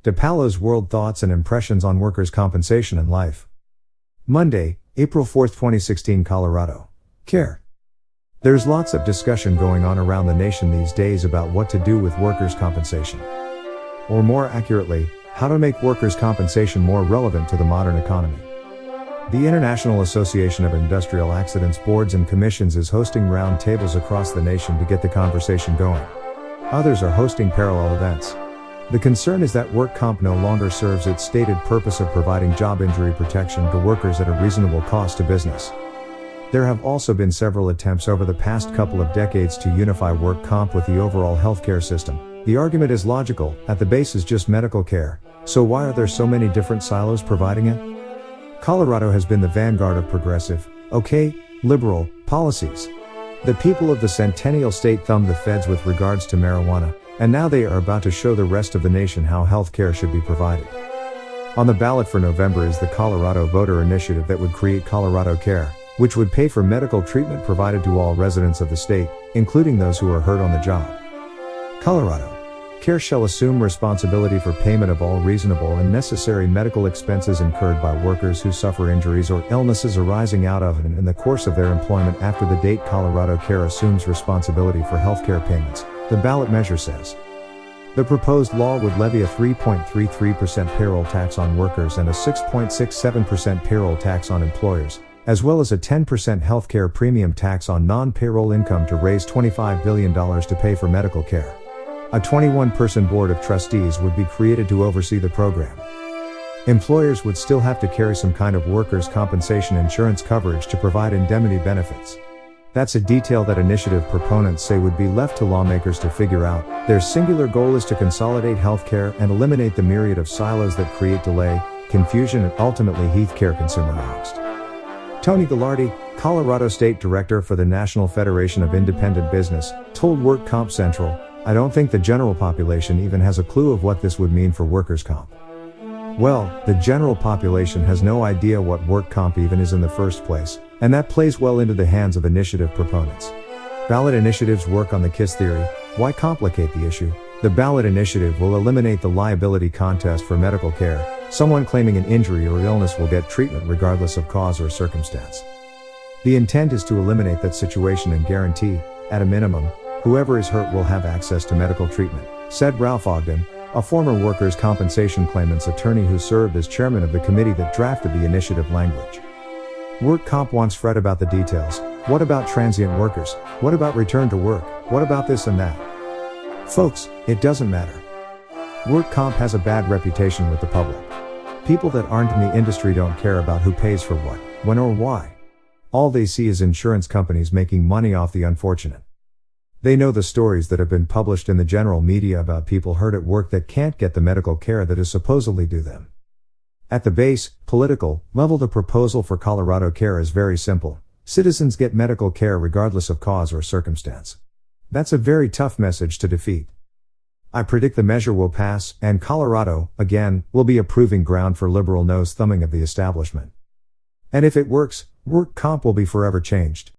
DePaolo's World Thoughts and Impressions on Workers' Compensation and Life. Monday, April 4, 2016. ColoradoCare. There's lots of discussion going on around the nation these days about what to do with workers' compensation. Or more accurately, how to make workers' compensation more relevant to the modern economy. The International Association of Industrial Accidents Boards and Commissions is hosting roundtables across the nation to get the conversation going. Others are hosting parallel events. The concern is that work comp no longer serves its stated purpose of providing job injury protection to workers at a reasonable cost to business. There have also been several attempts over the past couple of decades to unify work comp with the overall healthcare system. The argument is logical, at the base is just medical care, so why are there so many different silos providing it? Colorado has been the vanguard of progressive, liberal, policies. The people of the Centennial State thumbed the feds with regards to marijuana, and now they are about to show the rest of the nation how health care should be provided. On the ballot for November is the Colorado voter initiative that would create ColoradoCare, which would pay for medical treatment provided to all residents of the state, including those who are hurt on the job. ColoradoCare shall assume responsibility for payment of all reasonable and necessary medical expenses incurred by workers who suffer injuries or illnesses arising out of and in the course of their employment after the date ColoradoCare assumes responsibility for healthcare payments, the ballot measure says. The proposed law would levy a 3.33% payroll tax on workers and a 6.67% payroll tax on employers, as well as a 10% healthcare premium tax on non-payroll income to raise $25 billion to pay for medical care. A 21-person board of trustees would be created to oversee the program. Employers would still have to carry some kind of workers' compensation insurance coverage to provide indemnity benefits. That's a detail that initiative proponents say would be left to lawmakers to figure out. Their singular goal is to consolidate healthcare and eliminate the myriad of silos that create delay, confusion and ultimately healthcare consumer angst. Tony Gallardi, Colorado State Director for the National Federation of Independent Business, told Work Comp Central, "I don't think the general population even has a clue of what this would mean for workers' comp." Well, the general population has no idea what work comp even is in the first place, and that plays well into the hands of initiative proponents. Ballot initiatives work on the KISS theory. Why complicate the issue? The ballot initiative will eliminate the liability contest for medical care. Someone claiming an injury or illness will get treatment regardless of cause or circumstance. The intent is to eliminate that situation and guarantee, at a minimum, whoever is hurt will have access to medical treatment, said Ralph Ogden, a former workers' compensation claimants attorney who served as chairman of the committee that drafted the initiative language. Work comp wants fret about the details. What about transient workers? What about return to work? What about this and that? Folks, it doesn't matter. Work comp has a bad reputation with the public. People that aren't in the industry don't care about who pays for what, when or why. All they see is insurance companies making money off the unfortunate. They know the stories that have been published in the general media about people hurt at work that can't get the medical care that is supposedly due them. At the base, political level, the proposal for ColoradoCare is very simple. Citizens get medical care regardless of cause or circumstance. That's a very tough message to defeat. I predict the measure will pass, and Colorado, again, will be a proving ground for liberal nose-thumbing of the establishment. And if it works, work comp will be forever changed.